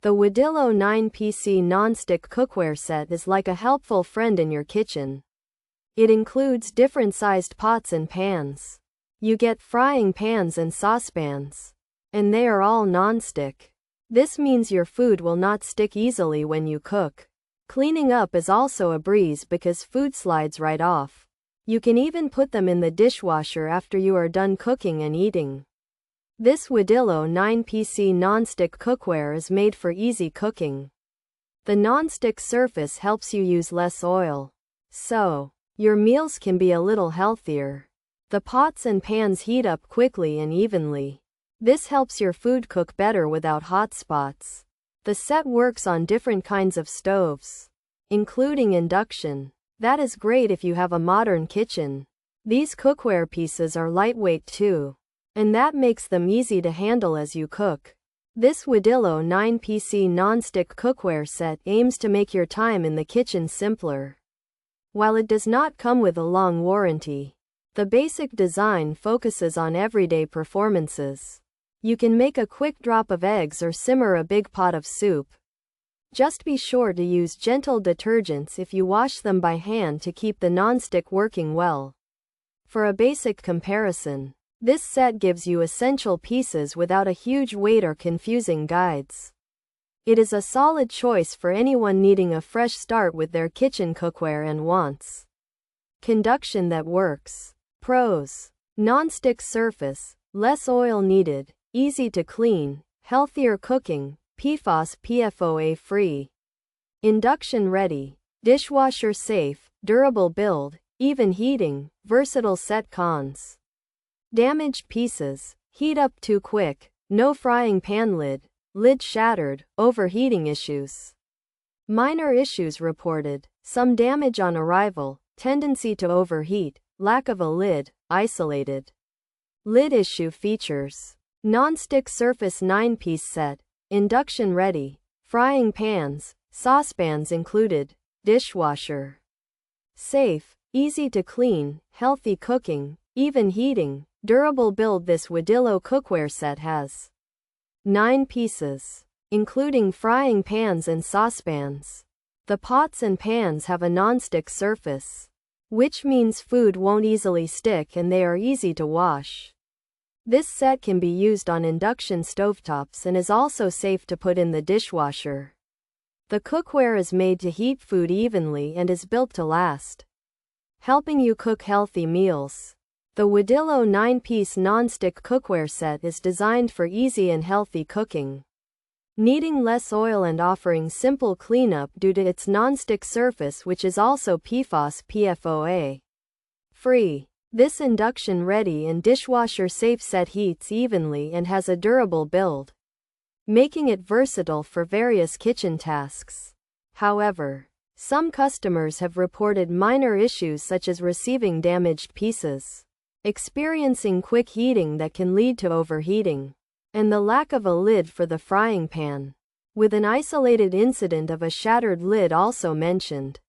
The Wodillo 9PC Nonstick Cookware set is like a helpful friend in your kitchen. It includes different sized pots and pans. You get frying pans and saucepans. And they are all non-stick. This means your food will not stick easily when you cook. Cleaning up is also a breeze because food slides right off. You can even put them in the dishwasher after you are done cooking and eating. This Wodillo 9PC Nonstick Cookware is made for easy cooking. The non-stick surface helps you use less oil, so your meals can be a little healthier. The pots and pans heat up quickly and evenly. This helps your food cook better without hot spots. The set works on different kinds of stoves, including induction. That is great if you have a modern kitchen. These cookware pieces are lightweight too, and that makes them easy to handle as you cook. This Wodillo 9PC Nonstick Cookware set aims to make your time in the kitchen simpler. While it does not come with a long warranty, the basic design focuses on everyday performances. You can make a quick drop of eggs or simmer a big pot of soup. Just be sure to use gentle detergents if you wash them by hand to keep the nonstick working well. For a basic comparison, this set gives you essential pieces without a huge weight or confusing guides. It is a solid choice for anyone needing a fresh start with their kitchen cookware and wants conduction that works. Pros: non-stick surface, less oil needed, easy to clean, healthier cooking, PFOA free. Induction ready, dishwasher safe, durable build, even heating, versatile set. Cons: damaged pieces, heat up too quick, no frying pan lid shattered, overheating issues. Minor issues reported: some damage on arrival, tendency to overheat, lack of a lid, isolated lid issue. Features: non-stick surface 9-piece set, induction ready, frying pans, saucepans included, dishwasher safe, easy to clean, healthy cooking, even heating, durable build. This Wodillo cookware set has 9 pieces, including frying pans and saucepans. The pots and pans have a non-stick surface, which means food won't easily stick and they are easy to wash. This set can be used on induction stovetops and is also safe to put in the dishwasher. The cookware is made to heat food evenly and is built to last, helping you cook healthy meals. The Wodillo 9-piece non-stick cookware set is designed for easy and healthy cooking, needing less oil and offering simple cleanup due to its non-stick surface, which is also PFOA free. This induction-ready and dishwasher-safe set heats evenly and has a durable build, making it versatile for various kitchen tasks. However, some customers have reported minor issues such as receiving damaged pieces, experiencing quick heating that can lead to overheating, and the lack of a lid for the frying pan, with an isolated incident of a shattered lid also mentioned.